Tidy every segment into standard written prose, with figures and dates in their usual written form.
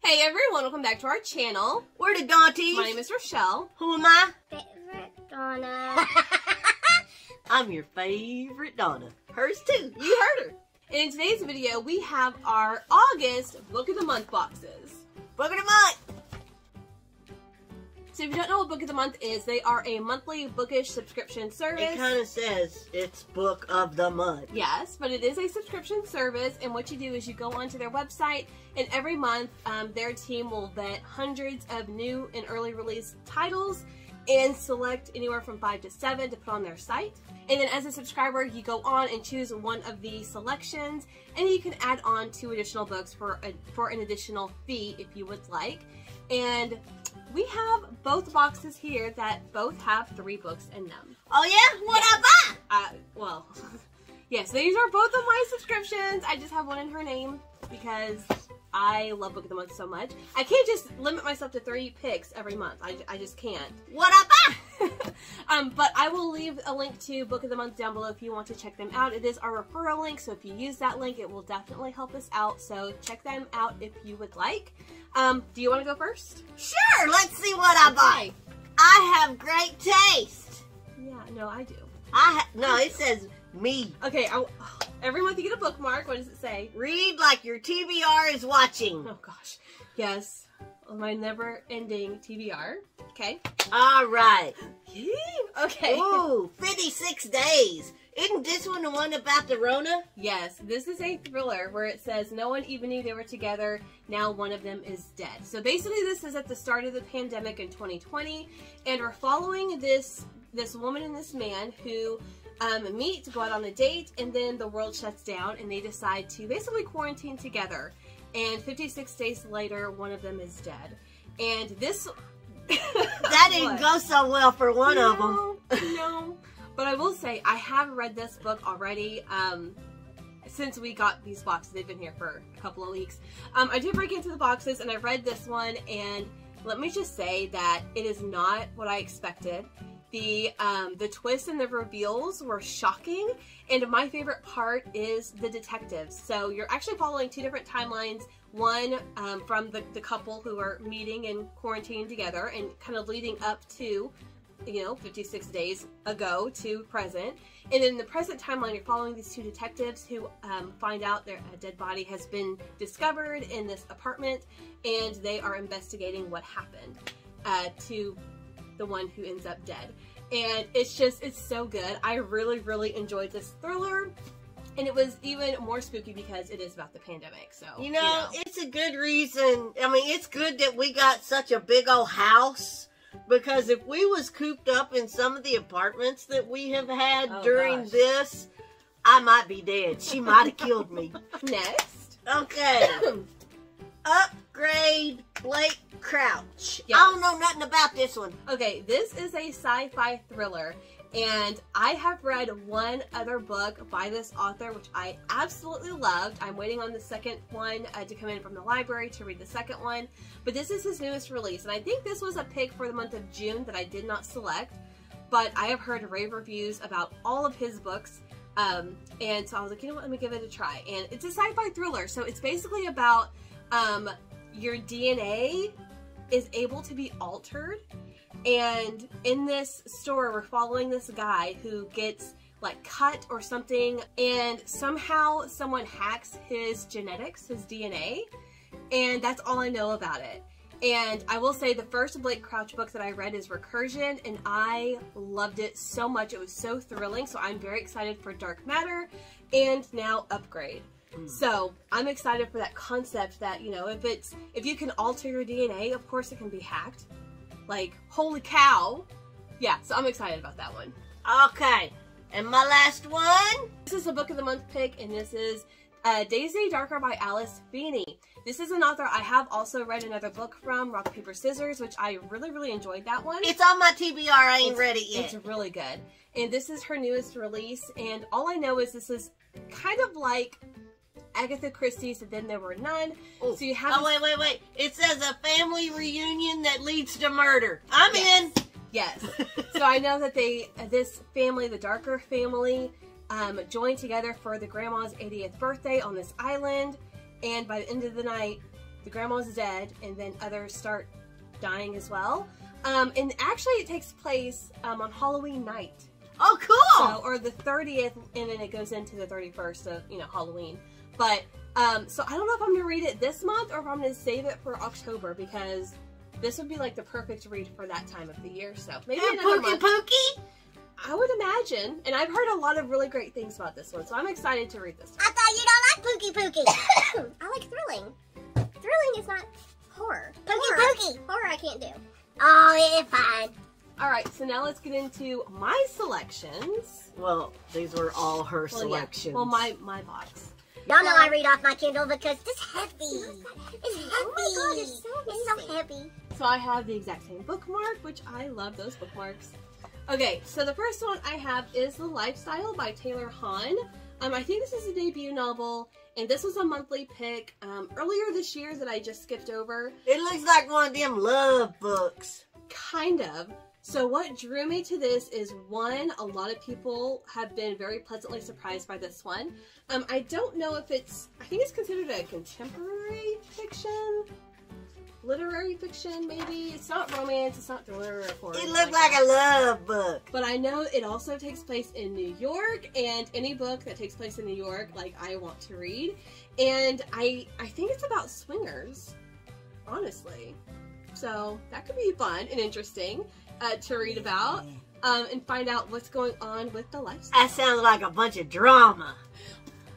Hey everyone, welcome back to our channel. We're the Dawnties. My name is Rochelle. Who am I? Favorite Donna. I'm your favorite Donna. Hers too. You heard her. And in today's video, we have our August Book of the Month boxes. Book of the month. So if you don't know what Book of the Month is, they are a monthly bookish subscription service. It kind of says it's Book of the Month. Yes, but it is a subscription service, and what you do is you go onto their website, and every month their team will vet hundreds of new and early release titles and select anywhere from 5 to 7 to put on their site. And then as a subscriber, you go on and choose one of the selections, and you can add on 2 additional books for an additional fee if you would like. And we have both boxes here that both have 3 books in them. Oh yeah? What Yes. I buy? Well, yes, these are both of my subscriptions. I just have one in her name because I love Book of the Month so much. I can't just limit myself to 3 picks every month. I just can't. What I buy? But I will leave a link to Book of the Month down below if you want to check them out. It is our referral link, so if you use that link, it will definitely help us out. So check them out if you would like. Do you want to go first? Sure, let's see what I buy. Okay. I have great taste. Yeah, no, I do. No, it says me. Okay, every month you get a bookmark. What does it say? Read like your TBR is watching. Oh gosh. Yes. My never-ending TBR. Okay. All right. Okay. Ooh, 56 days. Isn't this one the one about Therona? Yes, this is a thriller where it says no one even knew they were together. Now one of them is dead. So basically this is at the start of the pandemic in 2020, and we're following this woman and this man who meet to go out on a date, and then the world shuts down and they decide to basically quarantine together. And 56 days later, one of them is dead. And this... That didn't go so well for one of them. No. But I will say, I have read this book already since we got these boxes. They've been here for a couple of weeks. I did break into the boxes, and I read this one, and let me just say that it is not what I expected. The twists and the reveals were shocking, and my favorite part is the detectives. So you're actually following 2 different timelines. One from the couple who are meeting and quarantining together and kind of leading up to, 56 days ago to present. And in the present timeline, you're following these 2 detectives who find out their dead body has been discovered in this apartment, and they are investigating what happened to the one who ends up dead. And it's so good. I really, really enjoyed this thriller. And it was even more spooky because it is about the pandemic. So it's a good reason. I mean, it's good that we got such a big old house, because if we was cooped up in some of the apartments that we have had during this, I might be dead. She might have killed me. Next. Okay. Upgrade Blake Crouch. Yes. I don't know nothing about this one. Okay, this is a sci-fi thriller, and I have read one other book by this author, which I absolutely loved. I'm waiting on the second one to come in from the library to read the second one, but this is his newest release, and I think this was a pick for the month of June that I did not select, but I have heard rave reviews about all of his books, and so I was like, you know what, let me give it a try. And it's a sci-fi thriller, so it's basically about your DNA is able to be altered. And in this story, we're following this guy who gets like cut or something, and somehow someone hacks his genetics, his DNA, and that's all I know about it. And I will say the first Blake Crouch book that I read is Recursion, and I loved it so much. It was so thrilling, so I'm very excited for Dark Matter and now Upgrade. So I'm excited for that concept that, if you can alter your DNA, of course it can be hacked. Like, holy cow. Yeah, so I'm excited about that one. Okay, and my last one? This is a Book of the Month pick, and this is Daisy Darker by Alice Feeney. This is an author I have also read another book from, Rock, Paper, Scissors, which I really, really enjoyed that one. It's on my TBR, I ain't read it yet. It's really good. And this is her newest release, and all I know is this is kind of like Agatha Christie's And Then There Were None. Ooh. So you have wait. It says a family reunion that leads to murder. I'm in. Yes. So I know that this family, the Darker family, joined together for the grandma's 80th birthday on this island, and by the end of the night, the grandma's dead, and then others start dying as well. And actually it takes place on Halloween night. Oh, cool! So, or the 30th, and then it goes into the 31st of, Halloween. But, so I don't know if I'm going to read it this month or if I'm going to save it for October, because this would be like the perfect read for that time of the year. So maybe another month. Pookie? I would imagine. And I've heard a lot of really great things about this one, so I'm excited to read this one. I thought you don't like Pookie. I like thrilling. Thrilling is not horror. Pookie. Horror I can't do. Oh, it's fine. Alright, so now let's get into my selections. Well, these were all her selections. Yeah. Well, my box. Y'all know I read off my Kindle because it's heavy. It's heavy. Oh my God, it's so heavy. So I have the exact same bookmark, which I love those bookmarks. Okay, so the first one I have is The Lifestyle by Taylor Hahn. I think this is a debut novel, and this was a monthly pick earlier this year that I just skipped over. It looks like one of them love books. Kind of. So what drew me to this is, one, a lot of people have been very pleasantly surprised by this one. I don't know if I think it's considered a contemporary fiction, literary fiction maybe. It's not romance, it's not thriller or horror. It looked like a love book. But I know it also takes place in New York, and any book that takes place in New York, like, I want to read. And I think it's about swingers, honestly. So that could be fun and interesting to read about and find out what's going on with the lifestyle. That sounds like a bunch of drama.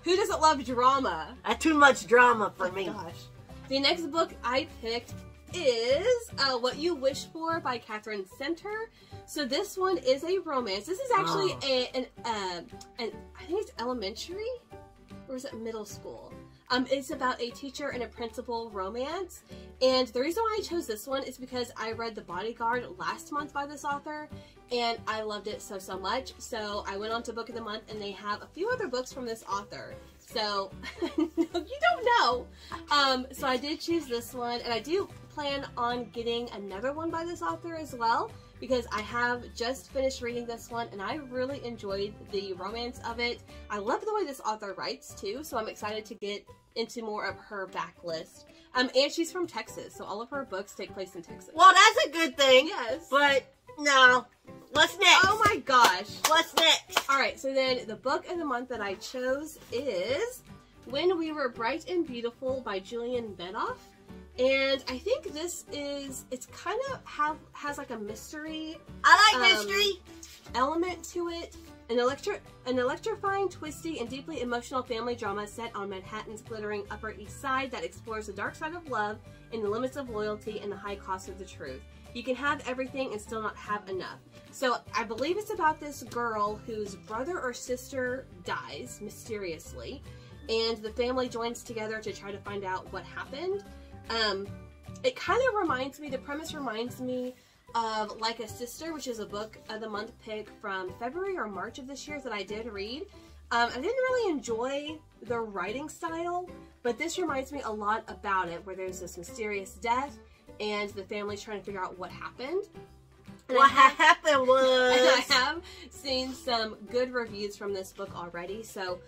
Who doesn't love drama? That's too much drama for me. Gosh. The next book I picked is What You Wish For by Catherine Center. So this one is a romance. This is actually I think it's elementary, or is it middle school? It's about a teacher and a principal romance, and the reason why I chose this one is because I read The Bodyguard last month by this author, and I loved it so much. So I went on to Book of the Month, and they have a few other books from this author. So you don't know. So I did choose this one, and I do plan on getting another one by this author as well, because I have just finished reading this one and I really enjoyed the romance of it. I love the way this author writes too, so I'm excited to get into more of her backlist. And she's from Texas, so all of her books take place in Texas. Well, that's a good thing. Yes. But, no. What's next? Oh my gosh. What's next? Alright, so then the book of the month that I chose is When We Were Bright and Beautiful by Julian Bedoff. And I think this is, it's kind of has like a mystery. I like mystery element to it. An electrifying, twisty, and deeply emotional family drama set on Manhattan's glittering Upper East Side that explores the dark side of love and the limits of loyalty and the high cost of the truth. You can have everything and still not have enough. So I believe it's about this girl whose brother or sister dies mysteriously, and the family joins together to try to find out what happened. It kind of reminds me, the premise reminds me of Like a Sister, which is a book of the month pick from February or March of this year that I did read. I didn't really enjoy the writing style, but this reminds me a lot about it, where there's this mysterious death and the family's trying to figure out what happened. And what happened was... And I have seen some good reviews from this book already, so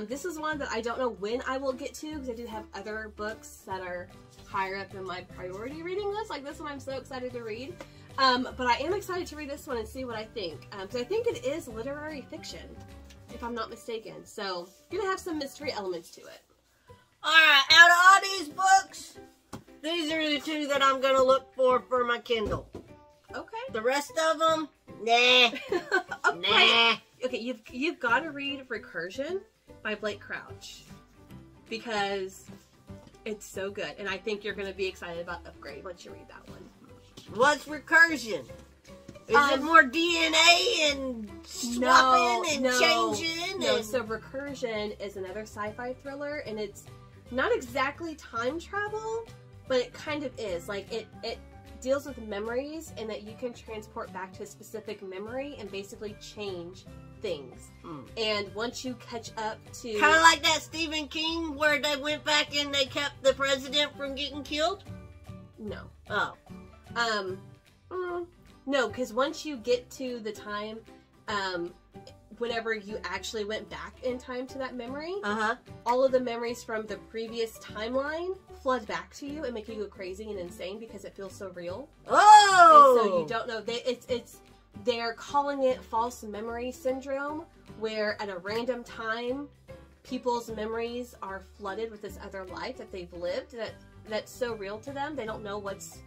this is one that I don't know when I will get to, because I do have other books that are higher up in my priority reading list. Like this one I'm so excited to read. But I am excited to read this one and see what I think. Because I think it is literary fiction, if I'm not mistaken. So, gonna have some mystery elements to it. Alright, out of all these books, these are the two that I'm gonna look for my Kindle. Okay. The rest of them, nah. Nah. Okay, you've got to read Recursion by Blake Crouch, because it's so good, and I think you're going to be excited about Upgrade once you read that one. What's Recursion? Is it more DNA and swapping and changing? No, so Recursion is another sci-fi thriller, and it's not exactly time travel, but it kind of is. Like, it deals with memories, and that you can transport back to a specific memory and basically change things. And once you catch up to... Kind of like that Stephen King, where they went back and they kept the president from getting killed? No. Oh. No, because once you get to the time, whenever you actually went back in time to that memory, Uh-huh. all of the memories from the previous timeline flood back to you and make you go crazy and insane because it feels so real. Oh! And so you don't know. They're calling it false memory syndrome, where at a random time, people's memories are flooded with this other life that they've lived that's so real to them. They don't know what's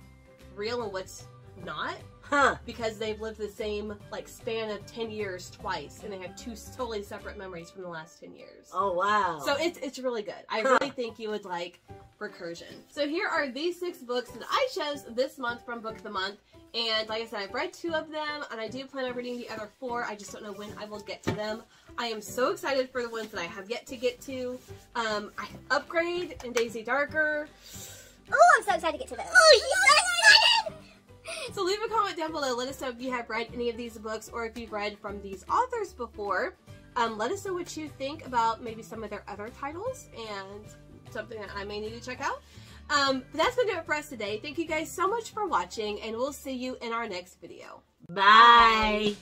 real and what's not. Huh. Because they've lived the same, like, span of 10 years twice, and they have two totally separate memories from the last 10 years. Oh, wow. So it's really good. I really think you would like Recursion. So here are these 6 books that I chose this month from Book of the Month. And like I said, I've read 2 of them, and I do plan on reading the other 4. I just don't know when I will get to them. I am so excited for the ones that I have yet to get to. I Upgrade and Daisy Darker. Oh, I'm so excited to get to those. Oh, you're so excited! So leave a comment down below. Let us know if you have read any of these books or if you've read from these authors before. Let us know what you think about maybe some of their other titles and something that I may need to check out. But that's going to do it for us today. Thank you guys so much for watching, and we'll see you in our next video. Bye.